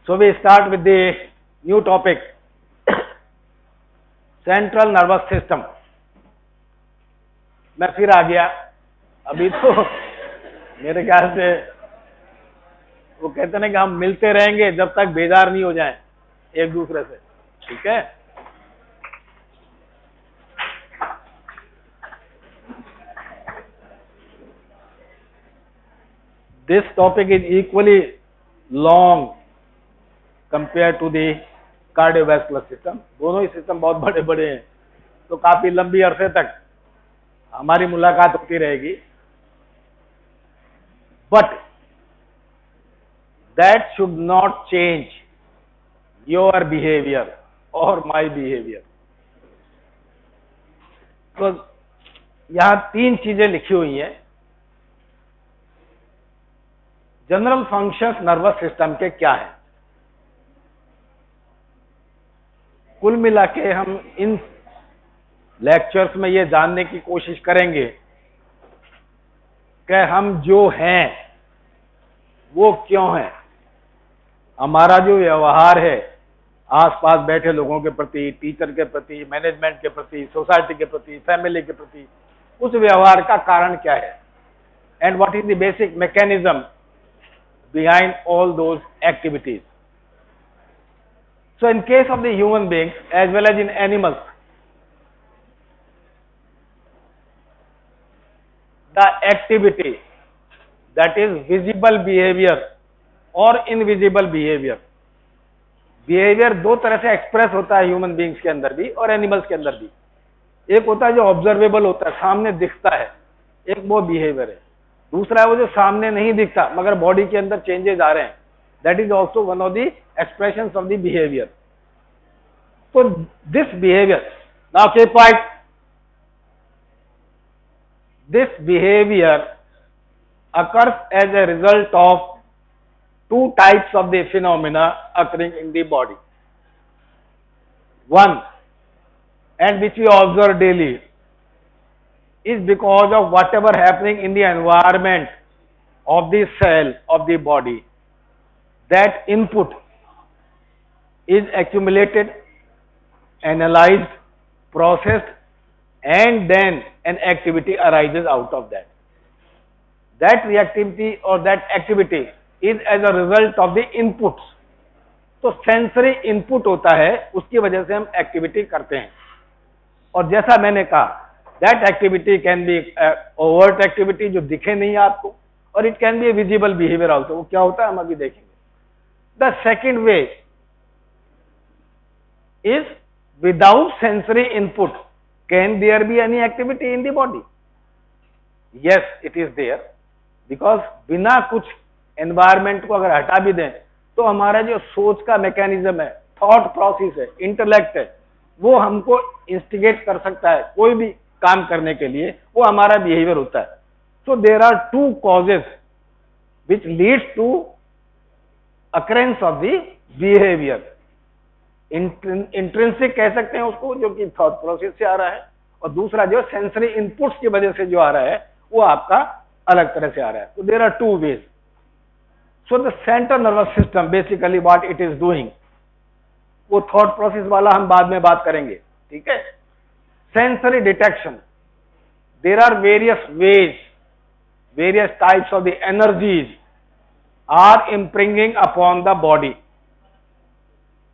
So we start with the new topic, central nervous system. मैं फिर आ गया। अभी तो मेरे ख्याल से वो कहते हैं कि हम मिलते रहेंगे जब तक बेजार नहीं हो जाएं एक दूसरे से, ठीक है। This topic is equally long compare to the cardiovascular system. दोनों ही सिस्टम बहुत बड़े बड़े हैं, तो काफी लंबी अरसे तक हमारी मुलाकात होती रहेगी। But that should not change your behaviour और माई बिहेवियर। तो यहां 3 चीजें लिखी हुई हैं। जनरल फंक्शंस नर्वस सिस्टम के क्या है, कुल मिला के हम इन लेक्चर्स में ये जानने की कोशिश करेंगे कि हम जो हैं वो क्यों हैं। हमारा जो व्यवहार है आसपास बैठे लोगों के प्रति, टीचर के प्रति, मैनेजमेंट के प्रति, सोसाइटी के प्रति, फैमिली के प्रति, उस व्यवहार का कारण क्या है, and what is the basic mechanism behind all those activities. So in case of the human beings as well as in animals, the activity that is visible behavior और invisible behavior, behavior 2 तरह से express होता है human beings के अंदर भी और animals के अंदर भी। एक होता है जो ऑब्जर्वेबल होता है, सामने दिखता है, एक वो बिहेवियर है। दूसरा है वो जो सामने नहीं दिखता मगर बॉडी के अंदर चेंजेस आ रहे हैं, that is also one of the expressions of the behavior. So this behavior, now keep quiet, this behavior occurs as a result of 2 types of the phenomena occurring in the body. One, and which we observe daily, is because of whatever happening in the environment of the cell of the body. That input is accumulated, analyzed, processed, and then an activity arises out of that. That reactivity or that activity is as a result of the inputs. तो sensory input होता है, उसकी वजह से हम activity करते हैं। और जैसा मैंने कहा, that activity can be overt activity जो दिखे नहीं आपको, और it can B A visible behaviour also. वो क्या होता है हम अभी देखेंगे। The second way is without sensory input, can there be any activity in the body? Yes, it is there, because बिना कुछ environment को अगर हटा भी दें तो हमारा जो सोच का मैकेनिज्म है, थॉट प्रोसेस है, इंटेलेक्ट है, वो हमको इंस्टिगेट कर सकता है कोई भी काम करने के लिए, वो हमारा बिहेवियर होता है। So there are 2 causes which leads to occurrence of the behavior. Intrinsic कह सकते हैं उसको, जो कि थॉट प्रोसेस से आ रहा है, और दूसरा जो सेंसरी इनपुट्स की वजह से जो आ रहा है वो आपका अलग तरह से आ रहा है। तो there are 2 ways. So the central nervous system basically what it is doing, वो थॉट प्रोसेस वाला हम बाद में बात करेंगे, ठीक है। Sensory detection, there are various ways, various types of the energies are impinging upon the body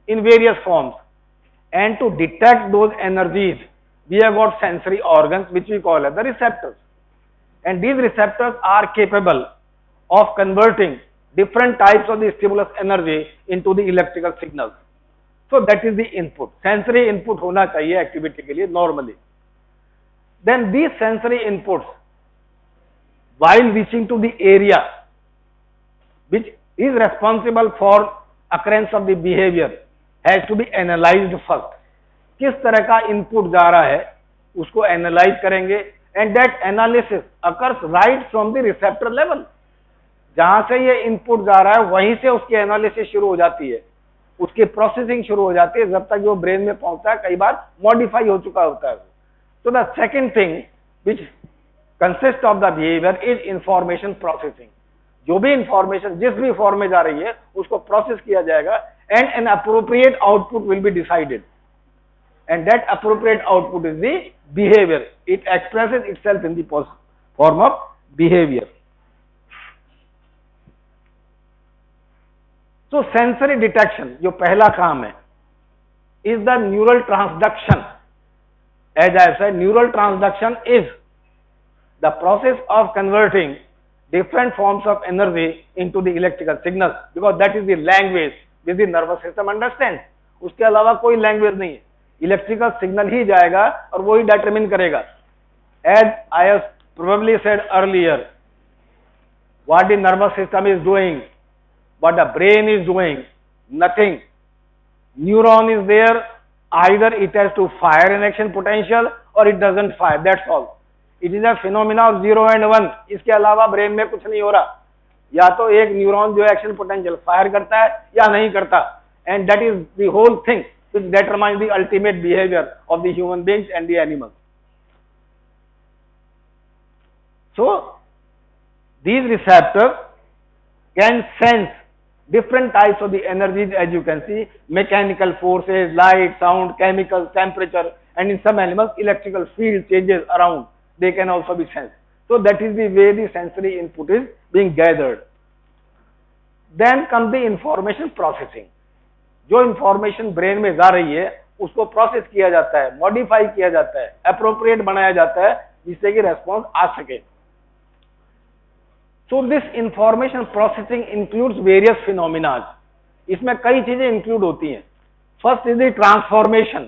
in various forms, and to detect those energies we have got sensory organs which we call as the receptors, and these receptors are capable of converting different types of the stimulus energy into the electrical signals. So that is the input. Sensory input होना चाहिए activity के लिए normally. Then these sensory inputs, while reaching to the area which is responsible for occurrence of the behavior, has to be analyzed first. किस तरह का input जा रहा है उसको एनालाइज करेंगे, and that analysis occurs right from the receptor level. जहां से ये इनपुट जा रहा है वहीं से उसकी एनालिसिस शुरू हो जाती है, उसकी प्रोसेसिंग शुरू हो जाती है, जब तक वो ब्रेन में पहुंचता है कई बार मॉडिफाई हो चुका होता है। तो the second thing which consist of the behaviour is information processing. जो भी इंफॉर्मेशन जिस भी फॉर्म में जा रही है उसको प्रोसेस किया जाएगा and an appropriate output will be decided and that appropriate output is the behaviour. It expresses itself in the form of behaviour. So sensory detection जो पहला काम है is the neural transduction. As I have said, neural transduction is the process of converting different forms of energy into the electrical signals because that is the language which the nervous system understands. उसके अलावा कोई language नहीं है. Electrical signal ही जाएगा और वही determine करेगा. As I have probably said earlier, what the nervous system is doing, what the brain is doing, nothing. Neuron is there, either it has to fire an action potential or it doesn't fire, that's all. It is a phenomena of 0 and 1. इसके अलावा brain में कुछ नहीं हो रहा. या तो एक न्यूरॉन जो एक्शन पोटेंशियल फायर करता है या नहीं करता. And that is the whole thing which determines the ultimate behavior of the human beings and the animals. So these receptors can sense different types of the energies, as you can see, mechanical forces, light, sound, chemicals, temperature, and in some animals electrical field changes around, they can also be sensed. So that is the way the sensory input is being gathered. Then comes the information processing. जो information brain में जा रही है उसको process किया जाता है, modify किया जाता है, अप्रोप्रिएट बनाया जाता है जिससे कि रेस्पॉन्स आ सके. So this information processing includes various phenomena. इसमें कई चीजें इंक्लूड होती हैं. First is the transformation.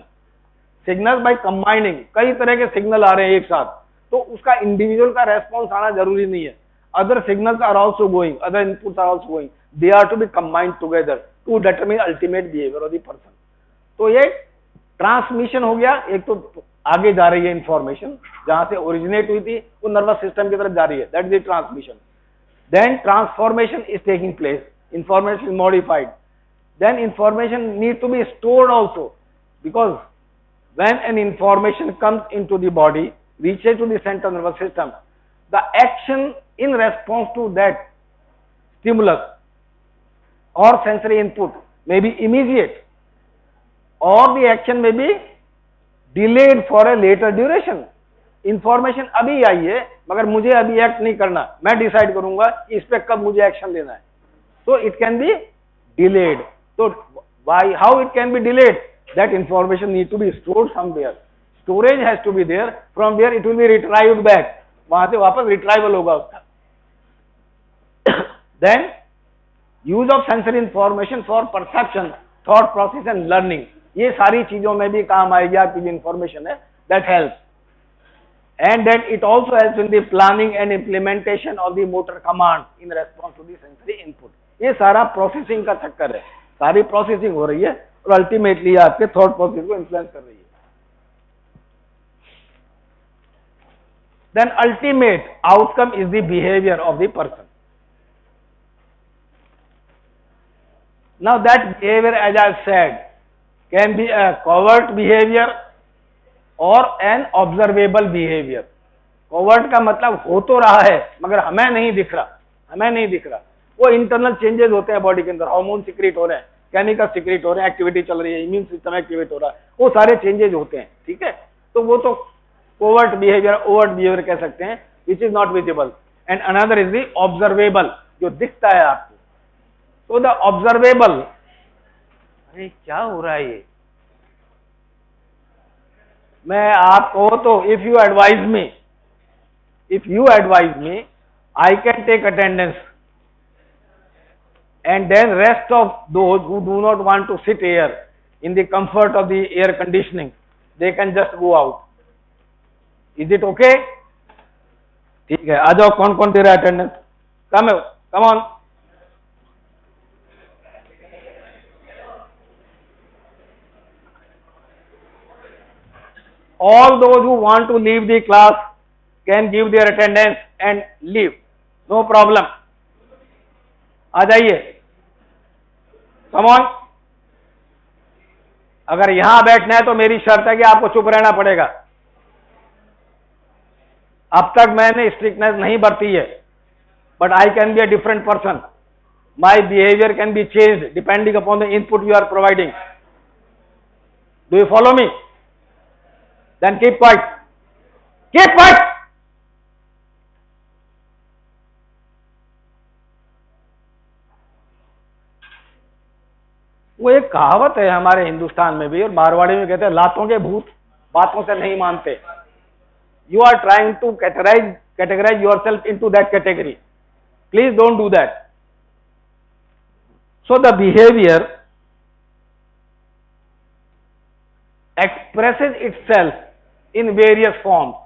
Signal by combining, कई तरह के सिग्नल आ रहे हैं एक साथ, तो उसका इंडिविजुअल का रेस्पॉन्स आना जरूरी नहीं है. Other signals are also going, other inputs are also going, they are to be combined together to determine ultimate behaviour of the person. तो ये ट्रांसमिशन हो गया. एक तो आगे जा रही है इंफॉर्मेशन, जहां से ओरिजिनेट हुई थी वो नर्वस सिस्टम की तरफ जा रही है, that is the transmission. Then transformation is taking place, information is modified. Then information needs to be stored also, because when an information comes into the body, reaches to the central nervous system, the action in response to that stimulus or sensory input may be immediate, or the action may be delayed for a later duration. Information अभी आई है मगर मुझे अभी act नहीं करना, मैं decide करूंगा इस पे कब मुझे एक्शन लेना है. तो इट कैन बी डिलेड. तो why, how it can be delayed? That information need to be stored somewhere. Storage has to be there from where it will be retrieved back. वहां से वापस रिट्राइवल होगा उसका. Then use of sensory information for perception, thought process and learning. ये सारी चीजों में भी काम आएगी आपकी जो इंफॉर्मेशन है, that help. And then it also helps in the planning and implementation of the motor command in response to the sensory input. ये सारा प्रोसेसिंग का चक्कर है, सारी प्रोसेसिंग हो रही है और अल्टीमेटली आपके थॉट प्रोसेस को इन्फ्लुएंस कर रही है. Then ultimate outcome is the behavior of the person. Now that behavior, as I said, can be a covert behavior और एन ऑब्जर्वेबल बिहेवियर. कोवर्ट का मतलब हो तो रहा है मगर हमें नहीं दिख रहा, हमें नहीं दिख रहा. वो इंटरनल चेंजेस होते हैं बॉडी के अंदर, हार्मोन सिक्रेट हो रहे हैं, केमिकल सिक्रेट हो रहे हैं, एक्टिविटी चल रही है, इम्यून सिस्टम एक्टिवेट हो रहा है, वो सारे चेंजेस होते हैं. ठीक है, तो वो तो कोवर्ट बिहेवियर, ओवर्ट बिहेवियर कह सकते हैं, which is not visible. And another is the observable, जो दिखता है आपको. तो द ऑब्जर्वेबल, अरे क्या हो रहा है ये, मैं आपको तो if you advise me I can take attendance and then rest of those who do not want to sit here in the comfort of the air conditioning, they can just go out. Is it okay? ठीक है, आ जाओ. कौन कौन दे रहा है attendance? Come on. All those who want to leave the class can give their attendance and leave. No problem. आ जाइए. Come on. अगर यहां बैठना है तो मेरी शर्त है कि आपको चुप रहना पड़ेगा. अब तक मैंने स्ट्रिक्टनेस नहीं बरती है. but I can be a different person. My behavior can be changed depending upon the input you are providing. Do you follow me? Then keep quiet. Keep quiet. वो एक कहावत है हमारे हिंदुस्तान में भी और मारवाड़ी में कहते हैं लातों के भूत बातों से नहीं मानते. You are trying to categorize yourself into that category. Please don't do that. So the behavior expresses itself in various forms.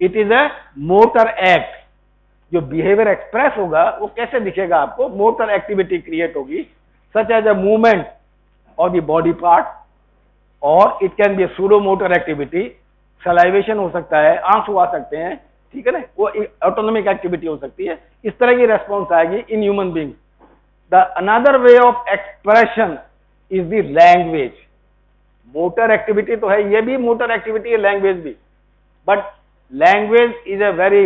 It is a motor act. जो behavior express होगा वो कैसे दिखेगा आपको? Motor activity create होगी, such as a movement of the body part, or it can be a pseudomotor activity. Salivation हो सकता है, आंसू आ सकते हैं, ठीक है ना, वो ऑटोनोमिक एक्टिविटी हो सकती है. इस तरह की रेस्पॉन्स आएगी in human being. The another way of expression is the language. Motor activity तो है, ये भी मोटर एक्टिविटी है, लैंग्वेज भी, but language is a very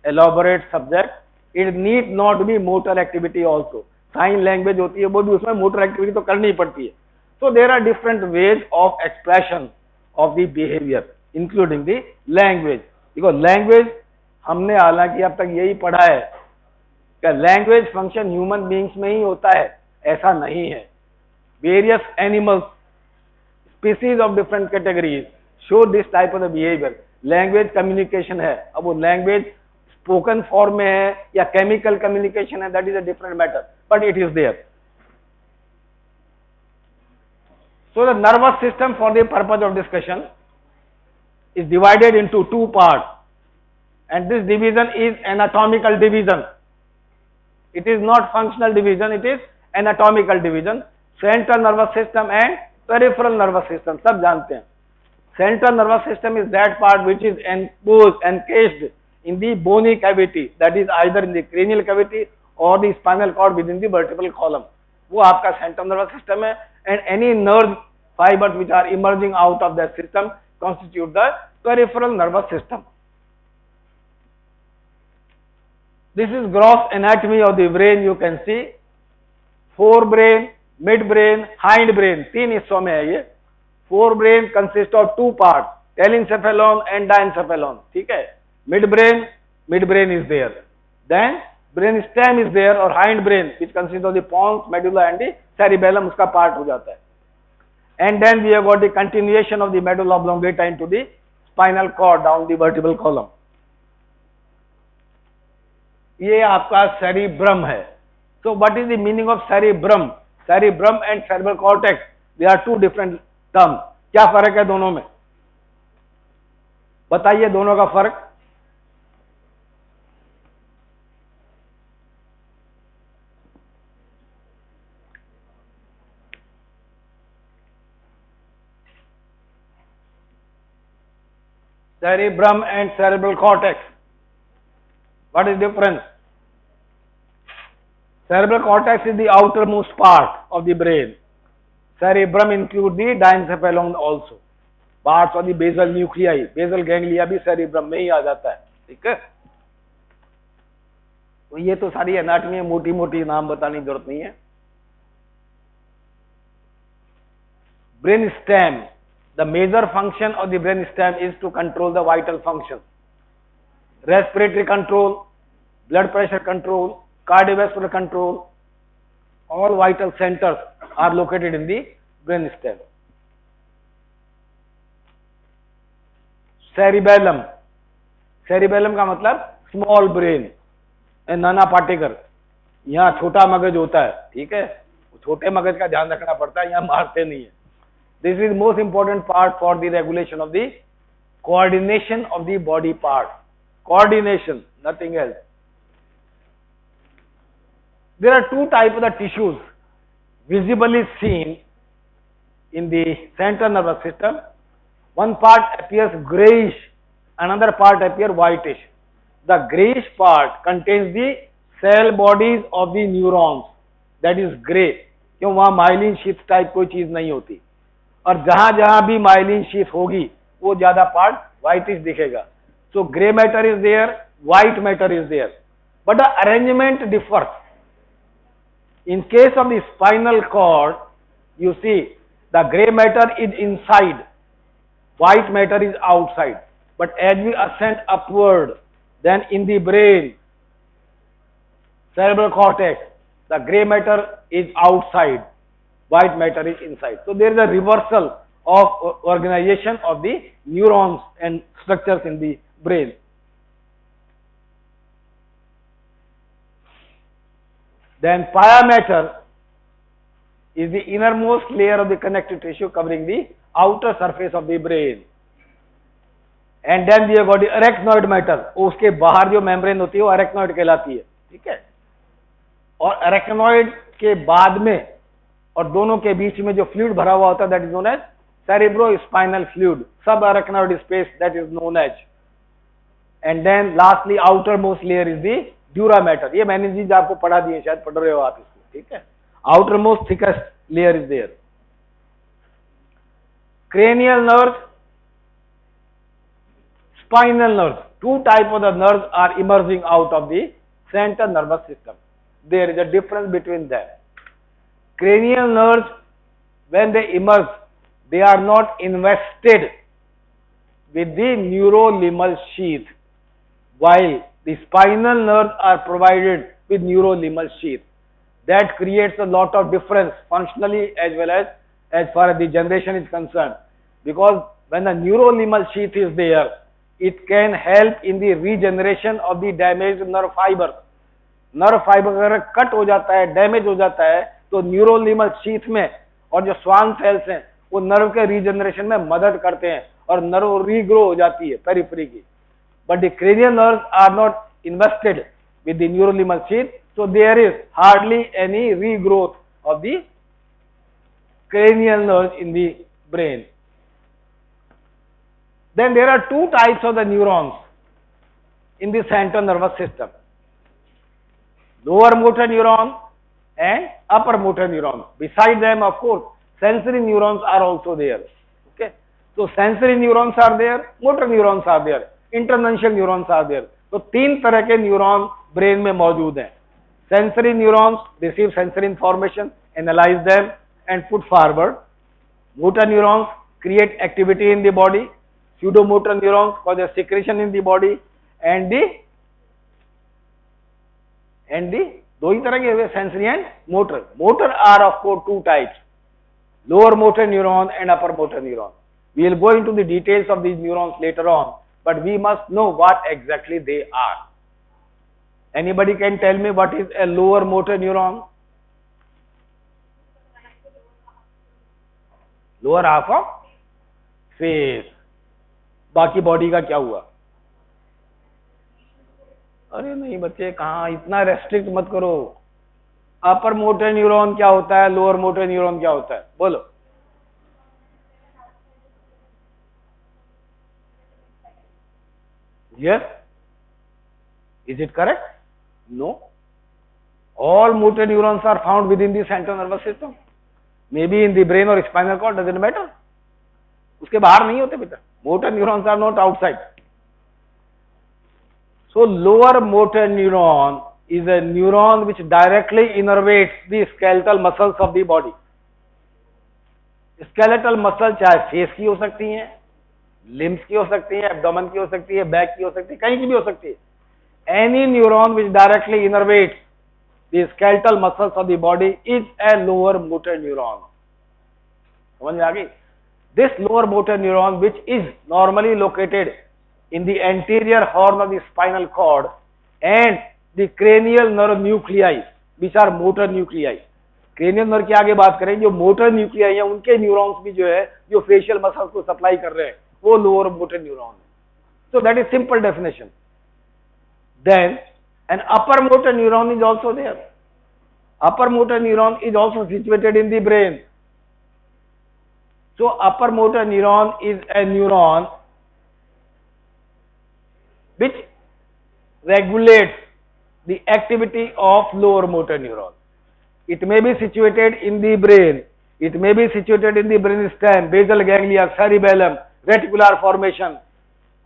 elaborate subject. It need not be motor activity also. Sign language होती है वो भी, उसमें मोटर एक्टिविटी तो करनी ही पड़ती है. So there are different ways of expression of the behaviour including the language. Because language हमने हालांकि अब तक यही पढ़ा है कि लैंग्वेज फंक्शन ह्यूमन बींग्स में ही होता है, ऐसा नहीं है. Various animals, species of different categories show this type of the behaviour. Language communication है. अब वो लैंग्वेज स्पोकन फॉर्म में है या केमिकल कम्युनिकेशन है, that is a different matter, but it is there. So the nervous system, for the purpose of discussion, is divided into two parts, and this division is anatomical division. It is not functional division, it is anatomical division. Central nervous system and peripheral nervous system, सब जानते हैं. Central nervous system is that part which is encased in the bony cavity, that is either in the cranial cavity or the spinal cord within the vertebral column. वो आपका central nervous system है, and any nerve fibers which are emerging out of that system constitute the peripheral nervous system. This is gross anatomy of the brain. You can see forebrain, midbrain, hindbrain, तीन हिस्सों में है ये. Forebrain consists of two parts, telencephalon and diencephalon. ठीक है. Midbrain is there. Then brain stem is there, और hindbrain which consists of the pons, medulla and the cerebellum उसका part हो जाता है. And then we have got the continuation of the medulla oblongata into the spinal cord down the vertebral column. ये आपका cerebrum है. So what is the meaning of cerebrum? Cerebrum and cerebral cortex, they are two different terms. क्या फर्क है दोनों में? बताइए दोनों का फर्क. Cerebrum and cerebral cortex. What is difference? Cerebral cortex is the outermost part of the brain. Cerebrum include the diencephalon also. Parts of the basal nuclei, basal ganglia भी cerebrum में ही आ जाता है. ठीक है. तो ये तो सारी एनाटमी है, मोटी मोटी नाम बताने की जरूरत नहीं है. Brain stem. The major function of the brain stem is to control the vital functions. Respiratory control, blood pressure control, cardiovascular control, all vital centers are located in the brain stem. Cerebellum. Cerebellum का मतलब small brain, नाना particle. यहाँ छोटा मगज होता है, ठीक है. छोटे मगज का ध्यान रखना पड़ता है, यहाँ मारते नहीं है. This is most important part for the regulation of the coordination of the body part. Coordination, nothing else. There are two types of the tissues visibly seen in the central nervous system. One part appears grayish, another part appears whitish. The grayish part contains the cell bodies of the neurons, that is gray. क्यों? वहाँ myelin sheath type कोई चीज नहीं होती, और जहां जहां भी माइलिन शीथ होगी वो ज्यादा पार्ट व्हाइटिश दिखेगा. So grey matter is there, white matter is there. but the arrangement differs. In case of the spinal cord, you see the gray matter is inside, white matter is outside. But as we ascend upward, then in the brain, cerebral cortex, the gray matter is outside, white matter is inside. So there is a reversal of organization of the neurons and structures in the brain. Then pia matter is the innermost layer of the connective tissue covering the outer surface of the brain. And then we have got the arachnoid matter. उसके बाहर जो membrane होती है वो arachnoid कहलाती है, ठीक है. और arachnoid के बाद में और दोनों के बीच में जो फ्लूइड भरा हुआ होता है that is known as cerebrospinal fluid, subarachnoid space that is known as. And then lastly outermost layer is the dura matter. ये मैंने चीज आपको पढ़ा दी है, शायद पढ़ रहे हो आप इसको, ठीक है. Outermost thickest layer is there. Cranial nerves, spinal nerves, two types of the nerves are emerging out of the central nervous system. There is a difference between them. Cranial nerves, when they emerge, they are not invested with the neurolimbal sheath, while the spinal nerves are provided with neurolimbal sheath. That creates a lot of difference functionally as well as far as the generation is concerned, because when the neurolimbal sheath is there, it can help in the regeneration of the damaged nerve fiber. Nerve fibre अगर cut हो जाता है, damage हो जाता है, तो न्यूरोलिमल sheath में और जो स्वान सेल्स हैं वो नर्व के रीजनरेशन में मदद करते हैं और नर्व रीग्रो हो जाती है पेरिफेरी की. But the cranial nerves are not invested with the neurolimbal sheath, so there is hardly any regrowth of the cranial nerves in the brain. Then there are two types of the neurons in the central nervous system: lower motor neuron and upper motor neuron. Beside them, of course, sensory neurons are also there. Okay, so sensory neurons are there, motor neurons are there, internuncial neurons are there. तो तीन तरह के neuron brain में मौजूद हैं. Sensory neurons receive sensory information, analyse them and put forward. Motor neurons create activity in the body. Pseudomotor neurons cause a secretion in the body, and the दो ही तरह के हुए, sensory and motor. Motor are of course two types: lower motor neuron and upper motor neuron. We will go into the details of these neurons later on, but we must know what exactly they are. Anybody can tell me what is a lower motor neuron? Lower half of face. बाकी body का क्या हुआ? अरे नहीं बच्चे, कहाँ, इतना restrict मत करो. अपर मोटर न्यूरॉन क्या होता है, लोअर मोटर न्यूरॉन क्या होता है, बोलो. Yes? Is it correct? No. All motor neurons are found within the central nervous system. Maybe in the brain or spinal cord, doesn't matter. उसके बाहर नहीं होते बेटा. Motor neurons are not outside. So lower motor neuron is a neuron which directly innervates the skeletal muscles of the body. Skeletal muscle चाहे face की हो सकती हैं, लिम्स की हो सकती है, एब्डोमेन की हो सकती है, बैक की हो सकती है, कहीं की भी हो सकती है. Any neuron which directly innervates the skeletal muscles of the body is a lower motor neuron. समझ में आ गई? This lower motor neuron, which is normally located in the anterior horn of the spinal cord and the cranial nerve nuclei, which are motor nuclei. Cranial nerve की आगे बात करें, जो motor nuclei हैं उनके न्यूरॉन्स भी जो है, जो फेशियल मसल्स को सप्लाई कर रहे हैं, वो लोअर मोटर न्यूरॉन है. So that is simple definition. Then an upper motor neuron is also there. Upper motor neuron is also situated in the brain. So upper motor neuron is a neuron which regulates the activity of lower motor neuron. It may be situated in the brain, it may be situated in the brainstem, basal ganglia, cerebellum, reticular formation.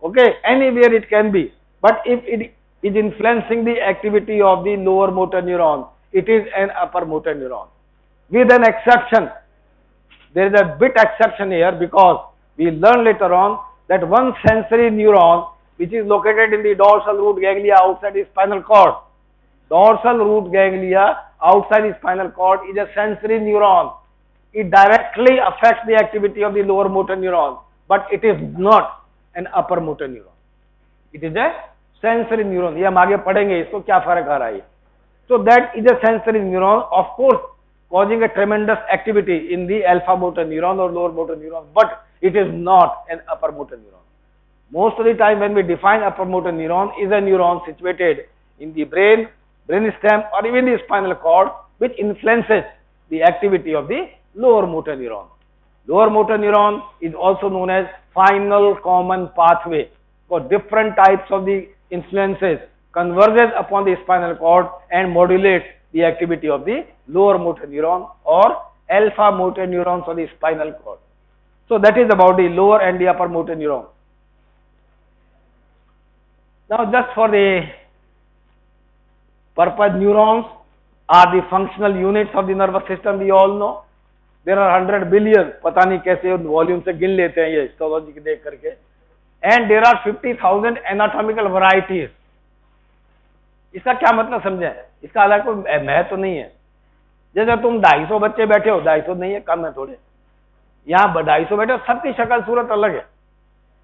Okay, anywhere it can be. But if it is influencing the activity of the lower motor neuron. It is an upper motor neuron. With an exception, there is a bit exception here because we learn later on that one sensory neuron which is located in the dorsal root ganglia outside the spinal cord. Dorsal root ganglia outside the spinal cord is a sensory neuron. It directly affects the activity of the lower motor neuron, but it is not an upper motor neuron. It is a sensory neuron. ये हम आगे पढ़ेंगे इसको क्या फर्क आ रहा है. So that is a sensory neuron, of course, causing a tremendous activity in the alpha motor neuron or lower motor neuron, but it is not an upper motor neuron. Most of the time when we define upper motor neuron is a neuron situated in the brain, brainstem or even the spinal cord which influences the activity of the lower motor neuron. Lower motor neuron is also known as final common pathway for different types of the influences converges upon the spinal cord and modulates the activity of the lower motor neuron or alpha motor neurons of the spinal cord. So that is about the lower and the upper motor neuron. Now just for the purpose, neurons are the functional units of the nervous system, we all know. There are 100 billion, पता नहीं कैसे volume से गिन लेते हैं ये histology के देख करके. And there are 50,000 anatomical varieties. इसका क्या मतलब समझे? इसका अलग कोई महत्व नहीं है. जैसे तुम 250 बच्चे बैठे हो, 250 नहीं है, कम है थोड़े. यहाँ 250 बैठे हो, सबकी शक्ल सूरत अलग है.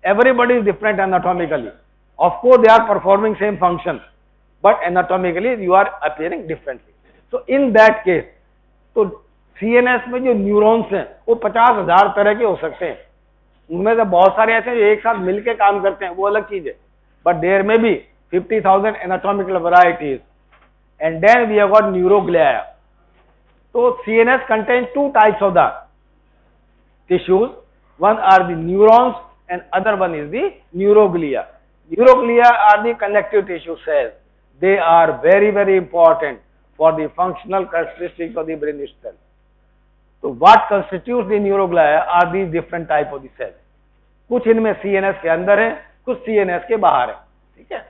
Everybody is different anatomically. Of course, they are performing same function, but anatomically you are appearing differently. So in that case, तो CNS में जो न्यूरॉन्स हैं वो 50,000 तरह के हो सकते हैं. उनमें से बहुत सारे ऐसे जो एक साथ मिलके काम करते हैं, वो अलग चीज है. But there may be 50,000 anatomical varieties, and then we have got neuroglia. So CNS contains two types of the tissues. One are the neurons and other one is the neuroglia. Neuroglia are the connective tissue cells. They are very, very important for the functional characteristics of the brain itself. So what constitutes the neuroglia are these different type of the cells. कुछ इनमें CNS के अंदर है, कुछ CNS के बाहर है. ठीक है.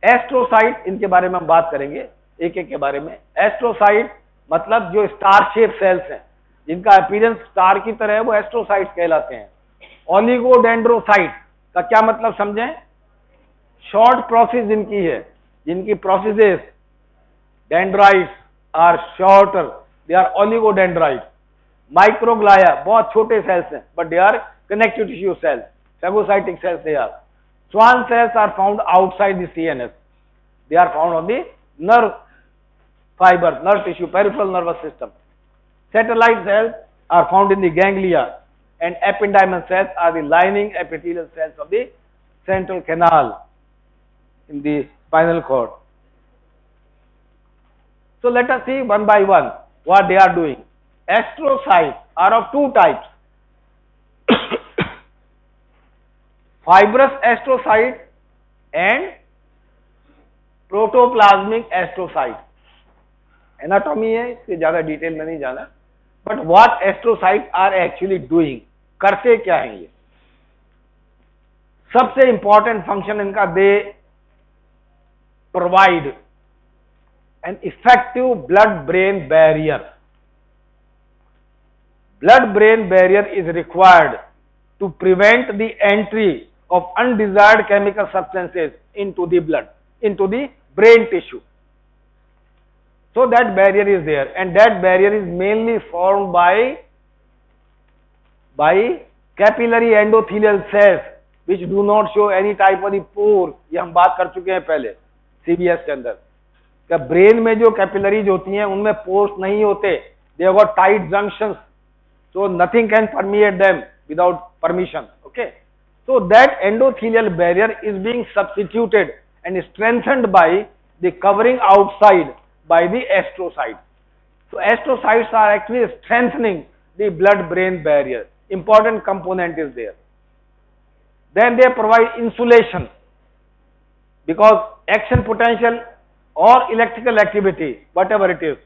एस्ट्रोसाइट, इनके बारे में हम बात करेंगे एक एक के बारे में. एस्ट्रोसाइट मतलब जो स्टार शेप सेल्स हैं, जिनका अपीयरेंस स्टार की तरह है, वो एस्ट्रोसाइट कहलाते हैं. ओलिगोडेंड्रोसाइट का क्या मतलब समझें? शॉर्ट प्रोसेस जिनकी है, जिनकी processes dendrites are shorter, they are oligodendrite. Microglia बहुत छोटे सेल्स हैं, but they are connective tissue cells, phagocytic cells they are. Schwann cells are found outside the CNS. They are found on the nerve fibers, nerve tissue, peripheral nervous system. Satellite cells are found in the ganglia, and ependymal cells are the lining epithelial cells of the central canal in the spinal cord. So let us see one by one what they are doing. Astrocytes are of two types. Fibrous astrocyte and protoplasmic astrocyte. Anatomy है, इससे ज्यादा detail में नहीं जाना. But what astrocyte are actually doing, करते क्या है ये? सबसे इंपॉर्टेंट फंक्शन इनका, they provide an effective blood brain barrier. Blood brain barrier is required to prevent the entry of undesired chemical substances into the blood, into the brain tissue. So that barrier is there, and that barrier is mainly formed by capillary endothelial cells which do not show any type of the pore. ये हम बात कर चुके हैं पहले CBS के अंदर. क्या ब्रेन में जो कैपिलरीज होती हैं उनमें पोर्स नहीं होते. They have got tight junctions. So nothing can permeate them without permission. Okay. So that endothelial barrier is being substituted and strengthened by the covering outside by the astrocytes. So astrocytes are actually strengthening the blood-brain barrier. Important component is there. Then they provide insulation because action potential or electrical activity, whatever it is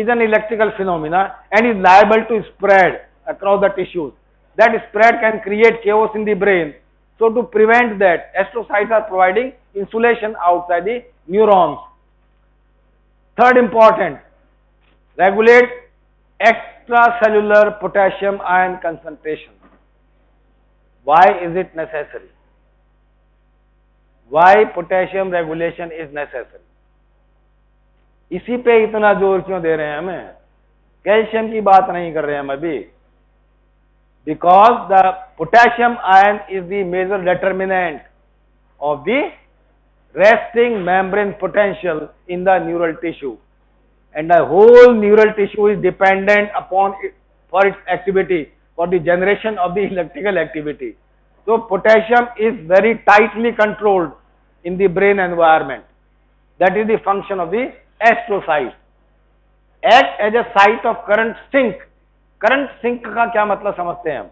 an electrical phenomena and is liable to spread across the tissues. That spread can create chaos in the brain. So to prevent that, astrocytes are providing insulation outside the neurons. Third important, regulate extracellular potassium ion concentration. Why is it necessary? Why potassium regulation is necessary? इसी पे इतना जोर क्यों दे रहे हैं हमें? Calcium की बात नहीं कर रहे हैं हम अभी. Because the potassium ion is the major determinant of the resting membrane potential in the neural tissue, and the whole neural tissue is dependent upon it for its activity, for the generation of the electrical activity. So potassium is very tightly controlled in the brain environment. That is the function of the astrocyte. Act as a site of current sink. Current sink का क्या मतलब समझते हैं हम?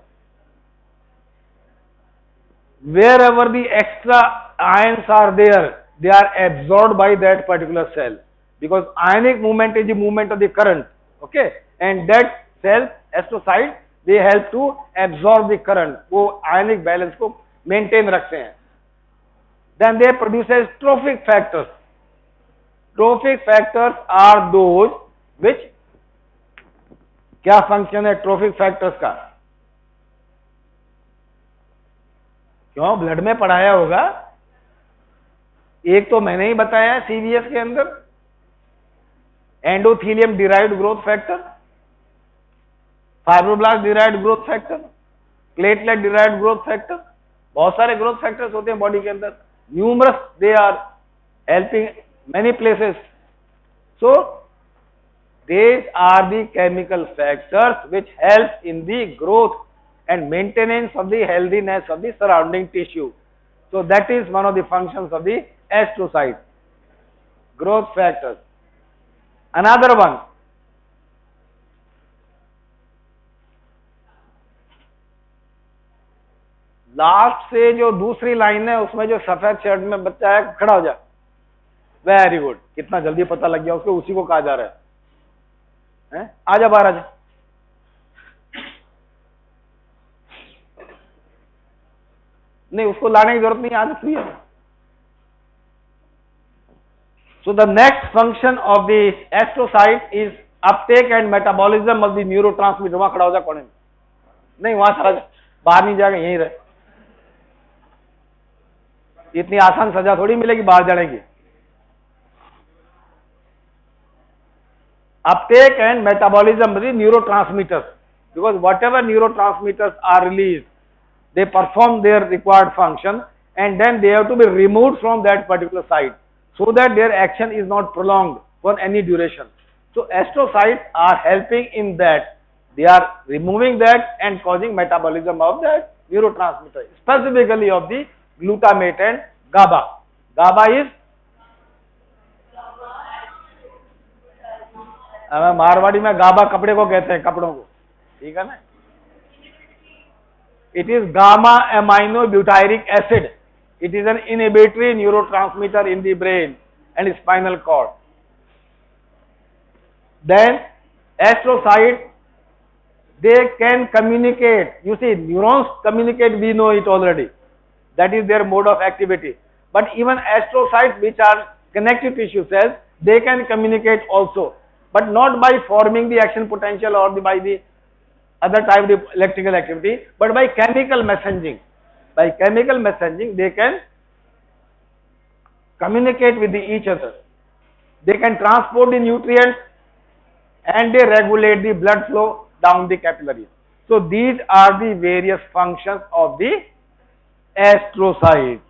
Wherever the extra ions are there, they are absorbed by that particular cell, because ionic movement is the movement of the current, okay, and that cell astrocyte, they help to absorb the current, वो ionic balance को maintain रखते हैं. Then they produces trophic factors. Trophic factors are those which, क्या function है trophic factors का? क्यों, blood में पढ़ाया होगा. एक तो मैंने ही बताया सीवीएस के अंदर, endothelium derived growth factor, fibroblast derived growth factor, platelet derived growth factor. बहुत सारे ग्रोथ फैक्टर्स होते हैं बॉडी के अंदर. Numerous, they are helping many places. So these are the chemical factors which help in the growth and maintenance of the healthiness of the surrounding tissue. So that is one of the functions of the astrocyte, growth factors. Another one, last से जो दूसरी line है उसमें जो सफेद shirt में बच्चा है, खड़ा हो जा. वेरी गुड, कितना जल्दी पता लग गया उसको, उसी को कहा जा रहा है. आजा बाहर आजा. नहीं, उसको लाने की जरूरत नहीं, आज फ्री है. So the next function of the astrocyte is Uptake and metabolism of the neurotransmitter. वहां खड़ा हो जा कोने में. नहीं, वहां चला जा, बाहर नहीं जाएगा, यहीं रहे. इतनी आसान सजा थोड़ी मिलेगी बाहर जाने की. Uptake and metabolism of the neurotransmitters, because whatever neurotransmitters are released, they perform their required function, and then they have to be removed from that particular site so that their action is not prolonged for any duration. So astrocytes are helping in that. They are removing that and causing metabolism of that neurotransmitter, specifically of the glutamate and GABA. GABA is, Marwari में गाबा कपड़े को कहते हैं, कपड़ों को, ठीक है ना. It is gamma amino butyric acid. It is an inhibitory neurotransmitter in the brain and spinal cord. Then astrocyte, they can communicate. You see, neurons communicate, we know it already. That is their mode of activity. But even astrocytes, which are connective tissue cells, they can communicate also, but not by forming the action potential or by the other type of electrical activity, but by chemical messaging. By chemical messaging, they can communicate with each other. They can transport the nutrients and they regulate the blood flow down the capillaries. So these are the various functions of the astrocyte.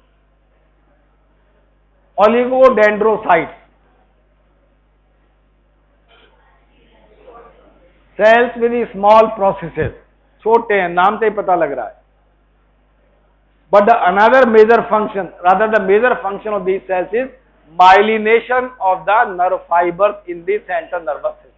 Oligodendrocytes, cells with the small processes, छोटे हैं, नाम से ही पता लग रहा है. But the another major function, rather the major function of these cells is myelination of the nerve fibers in the central nervous system.